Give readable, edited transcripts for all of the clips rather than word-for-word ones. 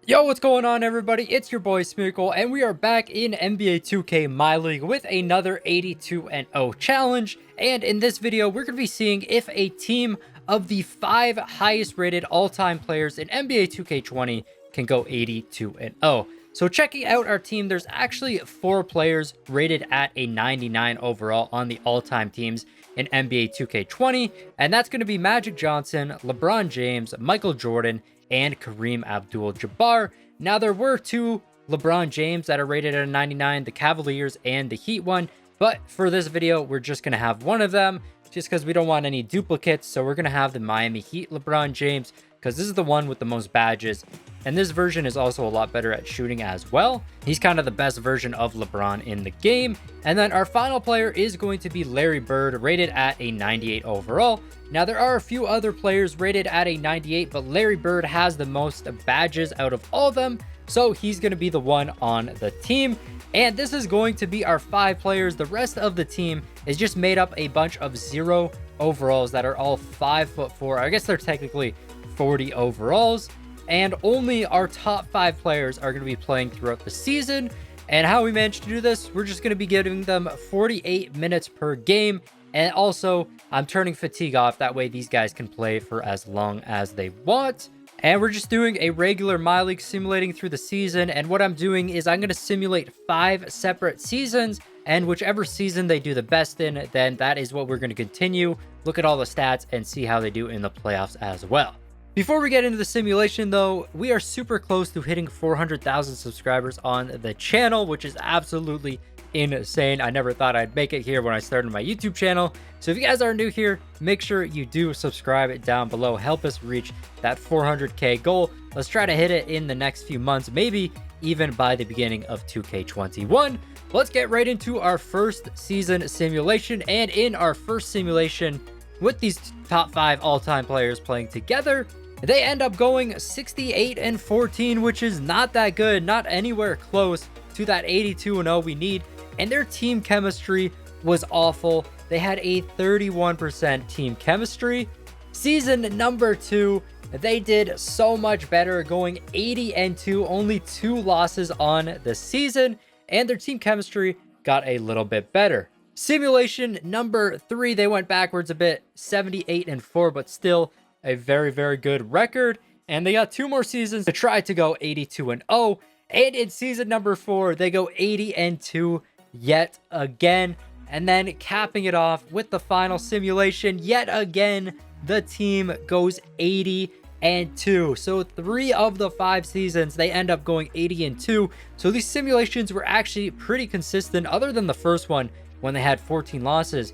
Yo, what's going on, everybody? It's your boy Smequle, and we are back in NBA 2K My League with another 82-0 challenge. And in this video, we're going to be seeing if a team of the 5 highest rated all-time players in NBA 2K20 can go 82-0. So checking out our team, there's actually 4 players rated at a 99 overall on the all-time teams in NBA 2K20, and that's going to be Magic Johnson, LeBron James, Michael Jordan, and Kareem Abdul-Jabbar. Now, there were 2 LeBron James that are rated at a 99, the Cavaliers and the Heat one, but for this video, we're just going to have one of them, just because we don't want any duplicates. So we're going to have the Miami Heat LeBron James, because this is the one with the most badges, and this version is also a lot better at shooting as well. He's kind of the best version of LeBron in the game. And then our final player is going to be Larry Bird, rated at a 98 overall. Now, there are a few other players rated at a 98, but Larry Bird has the most badges out of all of them, so he's going to be the one on the team. And this is going to be our 5 players. The rest of the team is just made up a bunch of 0 overalls that are all 5'4". I guess they're technically 40 overalls, and only our top 5 players are going to be playing throughout the season. And how we managed to do this, we're just going to be giving them 48 minutes per game. And also, I'm turning fatigue off. That way, these guys can play for as long as they want. And we're just doing a regular My League simulating through the season. And what I'm doing is I'm going to simulate 5 separate seasons. And whichever season they do the best in, then that is what we're going to continue. Look at all the stats and see how they do in the playoffs as well. Before we get into the simulation, though, we are super close to hitting 400,000 subscribers on the channel, which is absolutely insane. I never thought I'd make it here when I started my YouTube channel. So if you guys are new here, make sure you do subscribe down below. Help us reach that 400k goal. Let's try to hit it in the next few months, maybe even by the beginning of 2K21. Let's get right into our first season simulation. And in our first simulation, with these top 5 all-time players playing together, they end up going 68-14, which is not that good, not anywhere close to that 82-0 we need. And their team chemistry was awful. They had a 31% team chemistry. Season number 2, they did so much better, going 80-2, only 2 losses on the season, and their team chemistry got a little bit better. Simulation number 3, they went backwards a bit, 78-4, but still a very, very good record. And they got 2 more seasons to try to go 82-0. And in season number 4, they go 80-2 yet again. And then capping it off with the final simulation, yet again, the team goes 80-2. So 3 of the 5 seasons, they end up going 80-2. So these simulations were actually pretty consistent, other than the first one when they had 14 losses.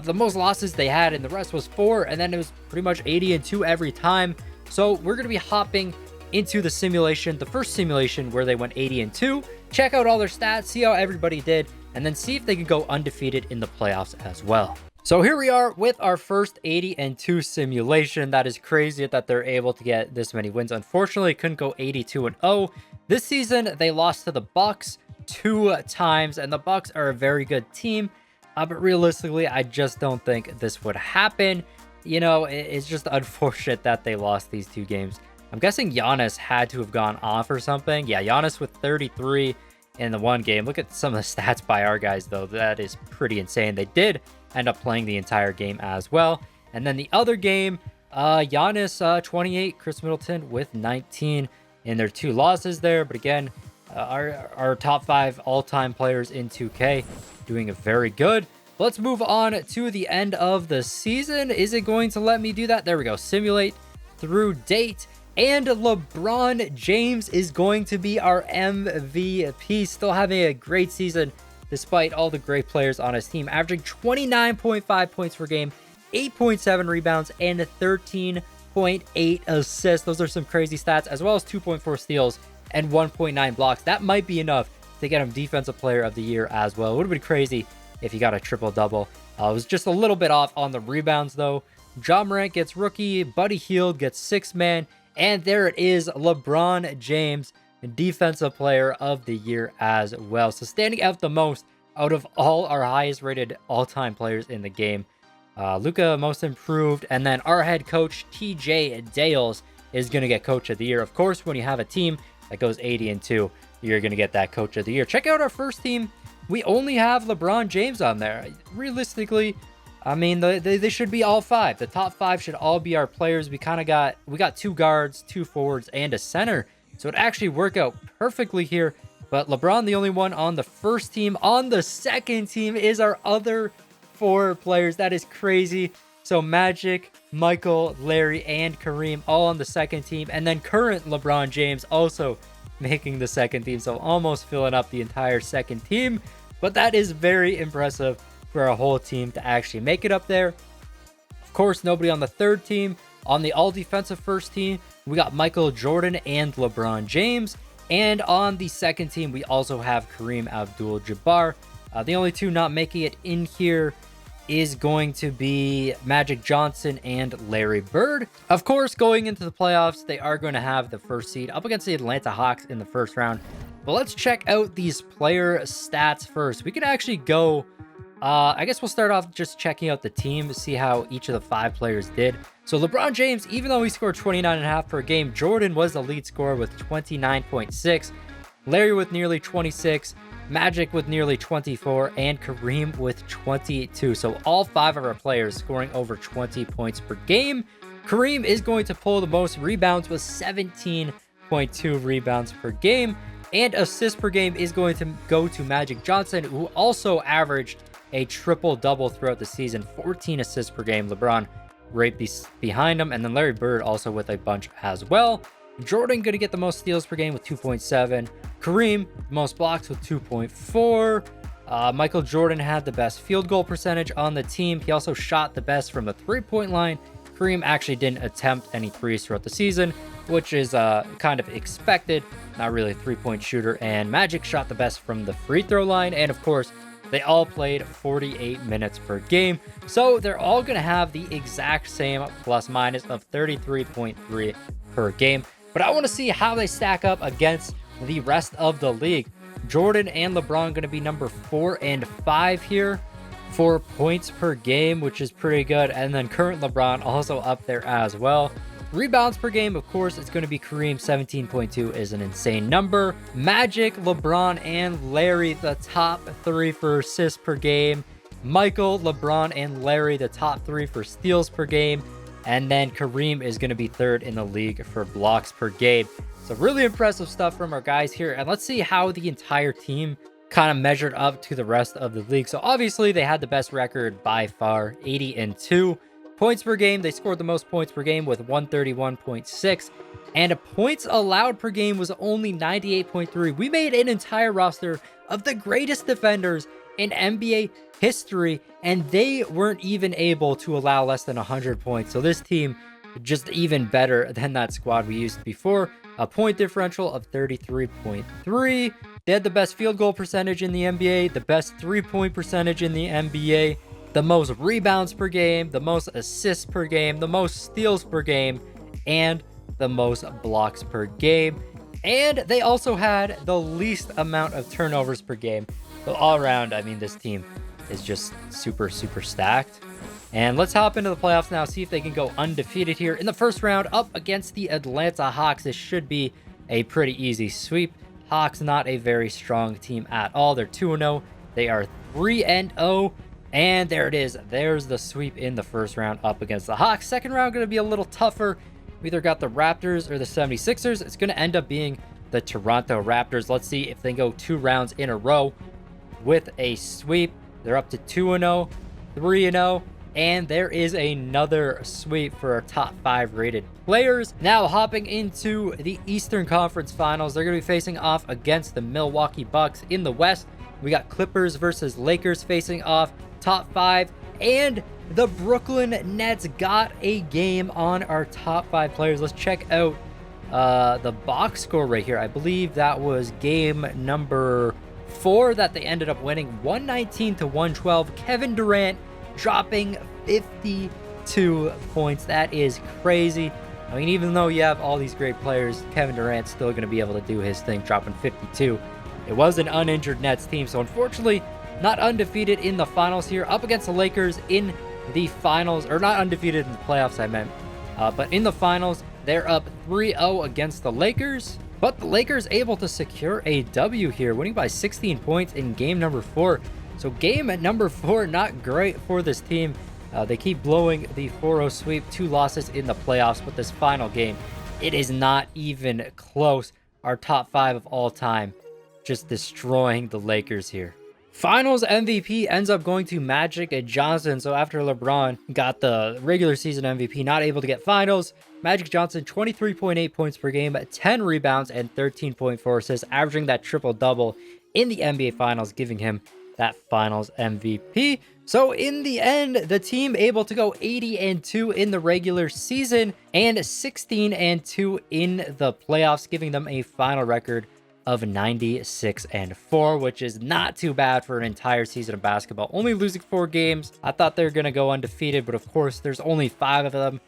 The most losses they had, and the rest was 4, and then it was pretty much 80-2 every time. So we're going to be hopping into the simulation, the first simulation where they went 80-2, check out all their stats, see how everybody did, and then see if they can go undefeated in the playoffs as well. So here we are with our first 80-2 simulation. That is crazy that they're able to get this many wins. Unfortunately, couldn't go 82-0. This season, they lost to the Bucks 2 times, and the Bucks are a very good team. But realistically, I just don't think this would happen. You know, it's just unfortunate that they lost these 2 games. I'm guessing Giannis had to have gone off or something. Yeah, Giannis with 33 in the one game. Look at some of the stats by our guys, though. That is pretty insane. They did end up playing the entire game as well. And then the other game, Giannis 28, Chris Middleton with 19 in their 2 losses there. But again, our top 5 all-time players in 2K doing very good. Let's move on to the end of the season. Is it going to let me do that? There we go. Simulate through date. And LeBron James is going to be our MVP. Still having a great season despite all the great players on his team. Averaging 29.5 points per game, 8.7 rebounds, and 13.8 assists. Those are some crazy stats, as well as 2.4 steals and 1.9 blocks. That might be enough to get him Defensive Player of the Year as well. It would have been crazy if he got a triple-double. It was just a little bit off on the rebounds, though. Ja Morant gets Rookie, Buddy Hield gets 6-man, and there it is, LeBron James, Defensive Player of the Year as well. So standing out the most out of all our highest-rated all-time players in the game. Luka, Most Improved, and then our head coach, TJ Dales, is going to get Coach of the Year. Of course, when you have a team that goes 80-2, you're going to get that Coach of the Year. Check out our first team. We only have LeBron James on there. Realistically, I mean, they should be all 5. The top 5 should all be our players. We got 2 guards, 2 forwards, and a center. So it actually worked out perfectly here. But LeBron, the only one on the first team. On the second team is our other 4 players. That is crazy. So Magic, Michael, Larry, and Kareem all on the second team. And then current LeBron James also making the second team. So almost filling up the entire second team. But that is very impressive for our whole team to actually make it up there. Of course, nobody on the third team. On the all-defensive first team, we got Michael Jordan and LeBron James. And on the second team, we also have Kareem Abdul-Jabbar. The only 2 not making it in here is going to be Magic Johnson and Larry Bird. Of course, going into the playoffs, they are going to have the first seed up against the Atlanta Hawks in the first round. But let's check out these player stats first. We could actually go... I guess we'll start off just checking out the team to see how each of the 5 players did. So LeBron James, even though he scored 29.5 per game, Jordan was the lead scorer with 29.6. Larry with nearly 26. Magic with nearly 24. And Kareem with 22. So all 5 of our players scoring over 20 points per game. Kareem is going to pull the most rebounds with 17.2 rebounds per game. And assists per game is going to go to Magic Johnson, who also averaged a triple-double throughout the season, 14 assists per game. LeBron right behind him, and then Larry Bird also with a bunch as well. Jordan going to get the most steals per game with 2.7. Kareem, most blocks with 2.4. Michael Jordan had the best field goal percentage on the team. He also shot the best from the three-point line. Kareem actually didn't attempt any threes throughout the season, which is kind of expected. Not really a three-point shooter. And Magic shot the best from the free throw line. And of course, they all played 48 minutes per game. So they're all going to have the exact same plus minus of 33.3 per game. But I want to see how they stack up against the rest of the league. Jordan and LeBron going to be number 4 and 5 here for points per game, which is pretty good. And then current LeBron also up there as well. Rebounds per game, of course, it's going to be Kareem. 17.2 is an insane number. Magic, LeBron, and Larry, the top 3 for assists per game. Michael, LeBron, and Larry, the top 3 for steals per game. And then Kareem is going to be 3rd in the league for blocks per game. So really impressive stuff from our guys here. And let's see how the entire team kind of measured up to the rest of the league. So obviously they had the best record by far, 80-2. Points per game, they scored the most points per game with 131.6. And points allowed per game was only 98.3. We made an entire roster of the greatest defenders in NBA history, and they weren't even able to allow less than 100 points. So this team just even better than that squad we used before. A point differential of 33.3. They had the best field goal percentage in the NBA, the best three-point percentage in the NBA, the most rebounds per game, the most assists per game, the most steals per game, and the most blocks per game. And they also had the least amount of turnovers per game. So all around, I mean, this team is just super, super stacked. And let's hop into the playoffs now, see if they can go undefeated here in the first round up against the Atlanta Hawks. This should be a pretty easy sweep. Hawks, not a very strong team at all. They're 2-0. They are 3-0. And there it is. There's the sweep in the first round up against the Hawks. Second round going to be a little tougher. We either got the Raptors or the 76ers. It's going to end up being the Toronto Raptors. Let's see if they go 2 rounds in a row with a sweep. They're up to 2-0, 3-0. And there is another sweep for our top 5 rated players. Now hopping into the Eastern Conference Finals. They're going to be facing off against the Milwaukee Bucks in the West. We got Clippers versus Lakers facing off, top 5. And the Brooklyn Nets got a game on our top 5 players. Let's check out the box score right here. I believe that was game number 4 that they ended up winning, 119-112. Kevin Durant dropping 52 points. That is crazy. I mean, even though you have all these great players, Kevin Durant's still going to be able to do his thing, dropping 52. It was an uninjured Nets team, so unfortunately, not undefeated in the finals here, up against the Lakers in the finals, or not undefeated in the playoffs, I meant. But in the finals, they're up 3-0 against the Lakers. But the Lakers able to secure a W here, winning by 16 points in game number 4. So game at number 4, not great for this team. They keep blowing the 4-0 sweep, 2 losses in the playoffs, but this final game, it is not even close. Our top 5 of all time, just destroying the Lakers here. Finals MVP ends up going to Magic Johnson. So after LeBron got the regular season MVP, not able to get finals, Magic Johnson, 23.8 points per game, 10 rebounds, and 13.4 assists, averaging that triple-double in the NBA Finals, giving him that Finals MVP. So in the end, the team able to go 80-2 in the regular season and 16-2 in the playoffs, giving them a final record of 96-4, which is not too bad for an entire season of basketball. Only losing 4 games. I thought they were going to go undefeated, but of course, there's only 5 of them.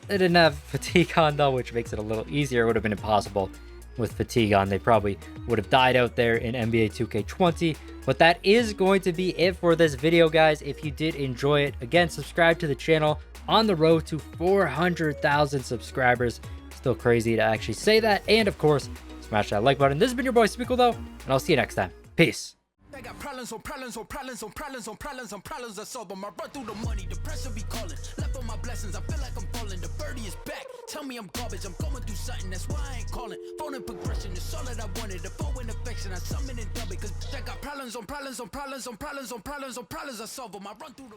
They didn't have fatigue on, though, which makes it a little easier. It would have been impossible with fatigue on. They probably would have died out there in NBA 2K20. But that is going to be it for this video, guys. If you did enjoy it, again, subscribe to the channel. On the road to 400,000 subscribers. Still crazy to actually say that. And of course, smash that like button. This has been your boy Smequle, though, and I'll see you next time. Peace. I got problems on problems on problems on problems on problems on problems I solve them. I run through the money, the pressure be calling. Left on my blessings, I feel like I'm falling. The birdie is back. Tell me I'm garbage, I'm going through something, that's why I ain't calling. Phone and progression is all that I wanted. The phone and affection, I summon and dub it. Cause I got problems on problems on problems on problems on problems on problems I solve them. I run through the